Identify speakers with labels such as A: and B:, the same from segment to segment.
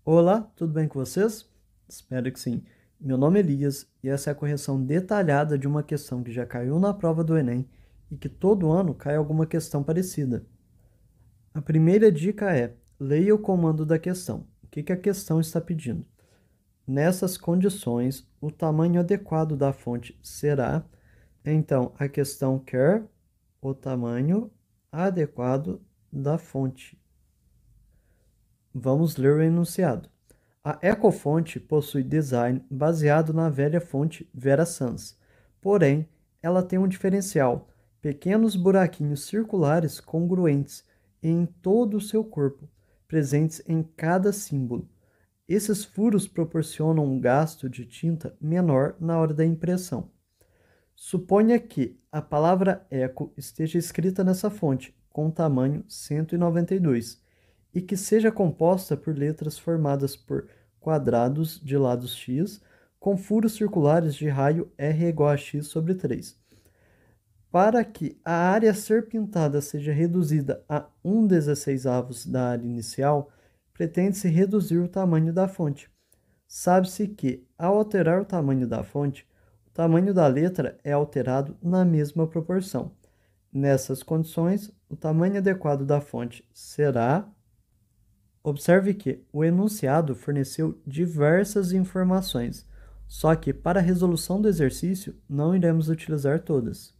A: Olá, tudo bem com vocês? Espero que sim. Meu nome é Elias e essa é a correção detalhada de uma questão que já caiu na prova do Enem e que todo ano cai alguma questão parecida. A primeira dica é: leia o comando da questão. O que a questão está pedindo? Nessas condições, o tamanho adequado da fonte será. Então, a questão quer o tamanho adequado da fonte. Vamos ler o enunciado. A Ecofonte possui design baseado na velha fonte Vera Sans. Porém, ela tem um diferencial: pequenos buraquinhos circulares congruentes em todo o seu corpo, presentes em cada símbolo. Esses furos proporcionam um gasto de tinta menor na hora da impressão. Suponha que a palavra eco esteja escrita nessa fonte, com tamanho 192, e que seja composta por letras formadas por quadrados de lados x, com furos circulares de raio r igual a x sobre 3. Para que a área a ser pintada seja reduzida a 1/16 da área inicial, pretende-se reduzir o tamanho da fonte. Sabe-se que, ao alterar o tamanho da fonte, o tamanho da letra é alterado na mesma proporção. Nessas condições, o tamanho adequado da fonte será. Observe que o enunciado forneceu diversas informações, só que para a resolução do exercício não iremos utilizar todas.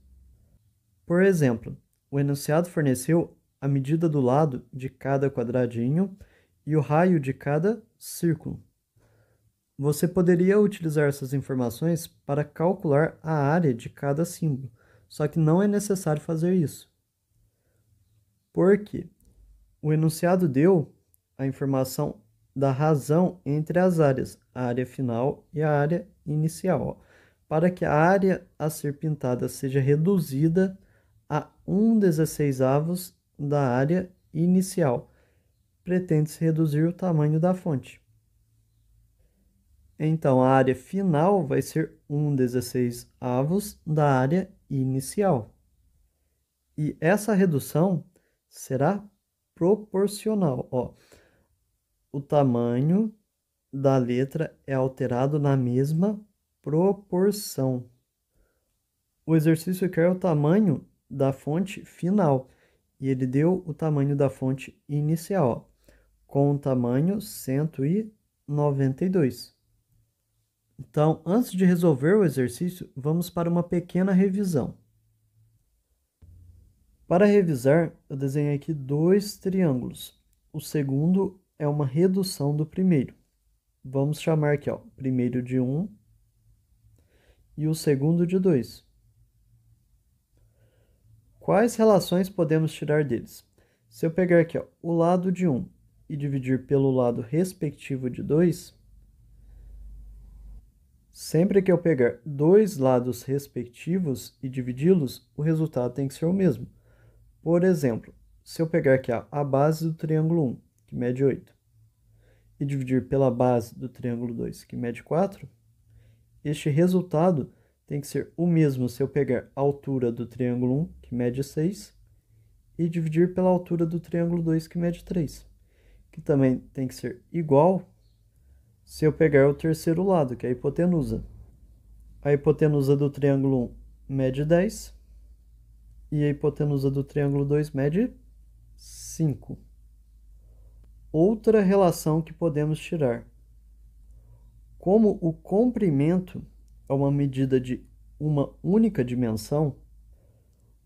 A: Por exemplo, o enunciado forneceu a medida do lado de cada quadradinho e o raio de cada círculo. Você poderia utilizar essas informações para calcular a área de cada símbolo, só que não é necessário fazer isso. Por quê? O enunciado deu a informação da razão entre as áreas, a área final e a área inicial, para que a área a ser pintada seja reduzida a 1/16 da área inicial. Pretende-se reduzir o tamanho da fonte. Então, a área final vai ser 1/16 da área inicial. E essa redução será proporcional. Ó, o tamanho da letra é alterado na mesma proporção. O exercício quer o tamanho da fonte final e ele deu o tamanho da fonte inicial, ó, com o tamanho 192. Então, antes de resolver o exercício, vamos para uma pequena revisão. Para revisar, eu desenhei aqui dois triângulos. O segundo é uma redução do primeiro. Vamos chamar aqui, ó, primeiro de 1 e o segundo de 2. Quais relações podemos tirar deles? Se eu pegar aqui, ó, o lado de 1 e dividir pelo lado respectivo de 2, sempre que eu pegar dois lados respectivos e dividi-los, o resultado tem que ser o mesmo. Por exemplo, se eu pegar aqui a base do triângulo 1, que mede 8, e dividir pela base do triângulo 2, que mede 4, este resultado tem que ser o mesmo se eu pegar a altura do triângulo 1, que mede 6, e dividir pela altura do triângulo 2, que mede 3, que também tem que ser igual se eu pegar o terceiro lado, que é a hipotenusa. A hipotenusa do triângulo 1 mede 10 e a hipotenusa do triângulo 2 mede 5. Outra relação que podemos tirar. Como o comprimento é uma medida de uma única dimensão,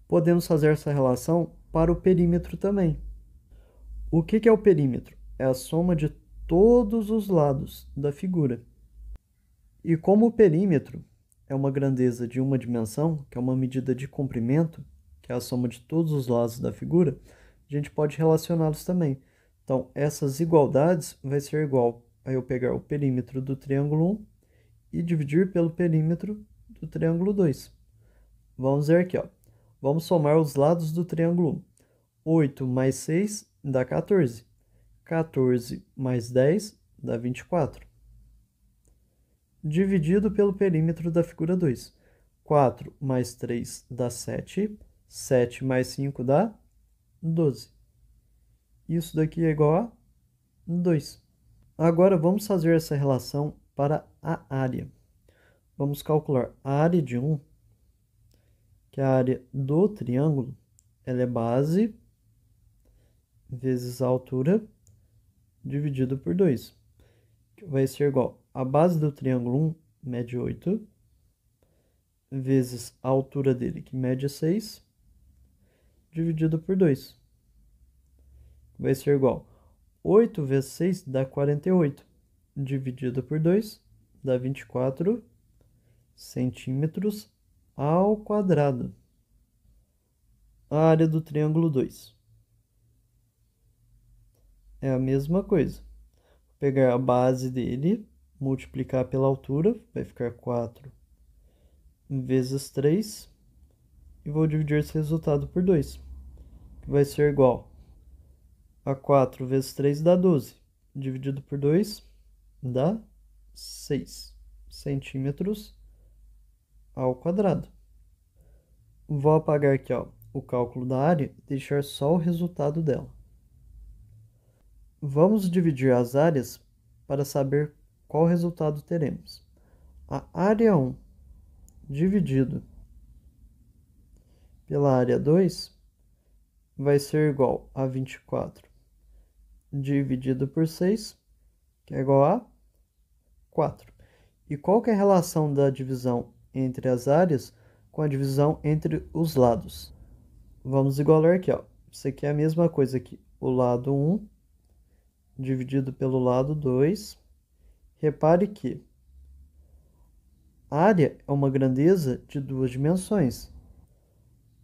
A: podemos fazer essa relação para o perímetro também. O que é o perímetro? É a soma de todos os lados da figura. E como o perímetro é uma grandeza de uma dimensão, que é uma medida de comprimento, que é a soma de todos os lados da figura, a gente pode relacioná-los também. Então, essas igualdades vai ser igual a eu pegar o perímetro do triângulo 1 e dividir pelo perímetro do triângulo 2. Vamos ver aqui, ó. Vamos somar os lados do triângulo 1. 8 mais 6 dá 14. 14 mais 10 dá 24. Dividido pelo perímetro da figura 2. 4 mais 3 dá 7. 7 mais 5 dá 12. Isso daqui é igual a 2. Agora vamos fazer essa relação para a área. Vamos calcular a área de 1, que é a área do triângulo, ela é base vezes a altura dividido por 2, que vai ser igual a base do triângulo 1 mede 8, vezes a altura dele, que mede 6, dividido por 2. Vai ser igual 8 vezes 6 dá 48, dividido por 2 dá 24 centímetros ao quadrado. A área do triângulo 2 é a mesma coisa. Vou pegar a base dele, multiplicar pela altura, vai ficar 4 vezes 3, e vou dividir esse resultado por 2, que vai ser igual a 4 vezes 3 dá 12, dividido por 2 dá 6 centímetros ao quadrado. Vou apagar aqui, ó, o cálculo da área e deixar só o resultado dela. Vamos dividir as áreas para saber qual resultado teremos. A área 1 dividido pela área 2 vai ser igual a 24 dividido por 6, que é igual a 4. E qual que é a relação da divisão entre as áreas com a divisão entre os lados? Vamos igualar aqui, ó. Isso aqui é a mesma coisa que o lado 1 dividido pelo lado 2. Repare que a área é uma grandeza de duas dimensões.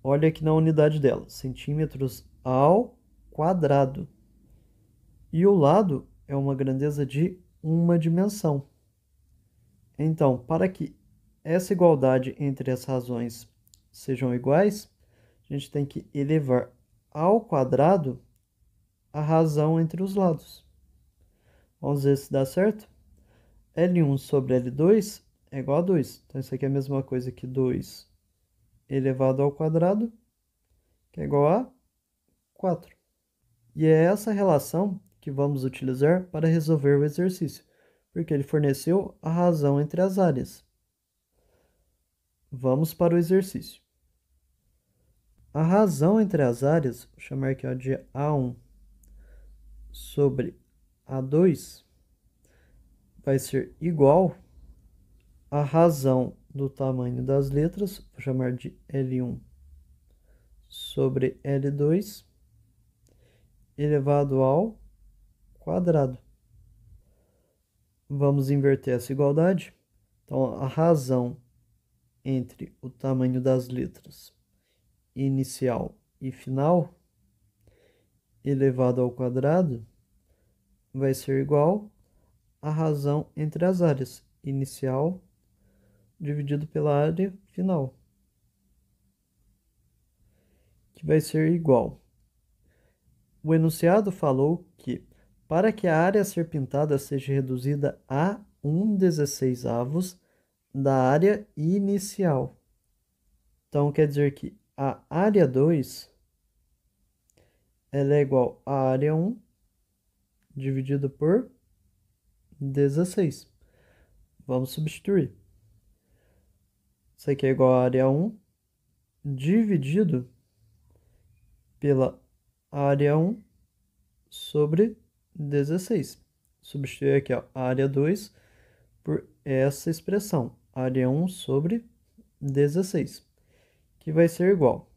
A: Olha aqui na unidade dela, centímetros ao quadrado. E o lado é uma grandeza de uma dimensão. Então, para que essa igualdade entre as razões sejam iguais, a gente tem que elevar ao quadrado a razão entre os lados. Vamos ver se dá certo? L1 sobre L2 é igual a 2. Então, isso aqui é a mesma coisa que 2 elevado ao quadrado, que é igual a 4. E é essa relação que vamos utilizar para resolver o exercício, porque ele forneceu a razão entre as áreas. Vamos para o exercício. A razão entre as áreas, vou chamar aqui ó, de A1 sobre A2, vai ser igual à razão do tamanho das letras, vou chamar de L1 sobre L2, elevado ao quadrado. Vamos inverter essa igualdade. Então, a razão entre o tamanho das letras inicial e final, elevado ao quadrado, vai ser igual à razão entre as áreas inicial dividido pela área final, que vai ser igual. O enunciado falou que, para que a área a ser pintada seja reduzida a 1/16 da área inicial. Então, quer dizer que a área 2 ela é igual à área 1 dividido por 16. Vamos substituir. Isso aqui é igual à área 1 dividido pela área 1 sobre 16. Substituir aqui ó, a área 2 por essa expressão, área 1 sobre 16, que vai ser igual.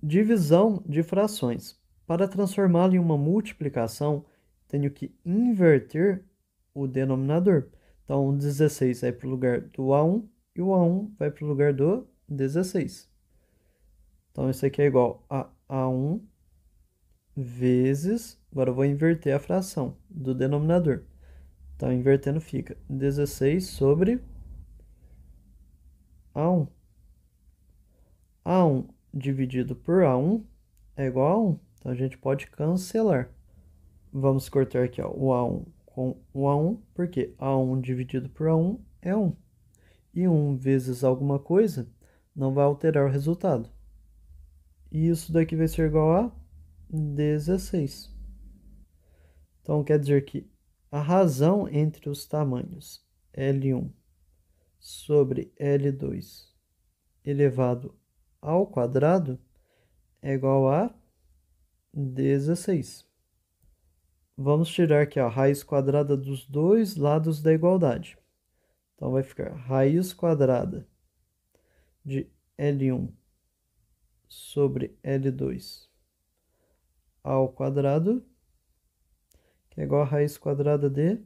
A: Divisão de frações. Para transformá-la em uma multiplicação, tenho que inverter o denominador. Então, o 16 vai para o lugar do A1 e o A1 vai para o lugar do 16. Então, isso aqui é igual a A1 vezes... Agora eu vou inverter a fração do denominador. Então, invertendo fica 16 sobre A1. A1 dividido por A1 é igual a 1. Então, a gente pode cancelar. Vamos cortar aqui ó, o A1 com o A1, porque A1 dividido por A1 é 1. E 1 vezes alguma coisa não vai alterar o resultado. E isso daqui vai ser igual a 16. Então, quer dizer que A razão entre os tamanhos L1 sobre L2 elevado ao quadrado é igual a 16. Vamos tirar aqui a raiz quadrada dos dois lados da igualdade. Então, vai ficar raiz quadrada de L1 sobre L2 ao quadrado, que é igual a raiz quadrada de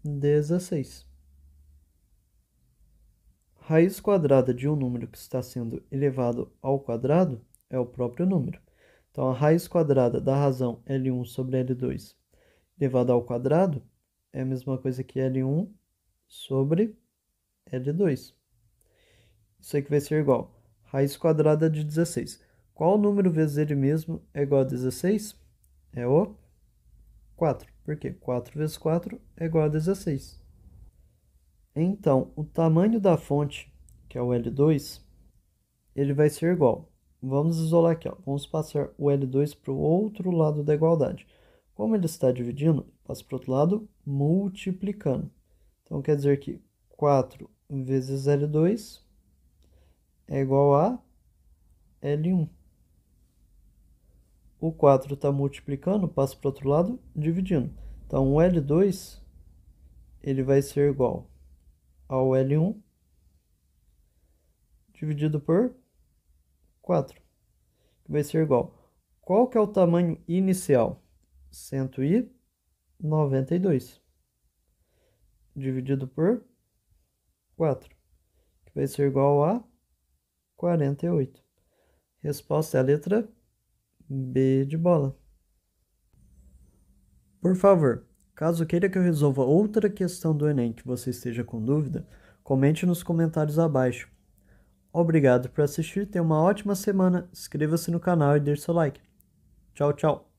A: 16. Raiz quadrada de um número que está sendo elevado ao quadrado é o próprio número. Então, a raiz quadrada da razão L1 sobre L2 elevado ao quadrado é a mesma coisa que L1 sobre L2. Isso aqui vai ser igual a raiz quadrada de 16. Qual número vezes ele mesmo é igual a 16? É o 4. Por quê? 4 vezes 4 é igual a 16. Então, o tamanho da fonte, que é o L2, ele vai ser igual. Vamos isolar aqui, ó. Vamos passar o L2 para o outro lado da igualdade. Como ele está dividindo, passa para o outro lado multiplicando. Então, quer dizer que 4 vezes L2 é igual a L1. O 4 está multiplicando, passa para o outro lado, dividindo. Então, o L2 ele vai ser igual ao L1 dividido por 4, que vai ser igual. Qual que é o tamanho inicial? 192 dividido por 4, que vai ser igual a 48. Resposta é a letra B de bola. Por favor, caso queira que eu resolva outra questão do Enem que você esteja com dúvida, comente nos comentários abaixo. Obrigado por assistir, tenha uma ótima semana, inscreva-se no canal e deixe seu like. Tchau, tchau!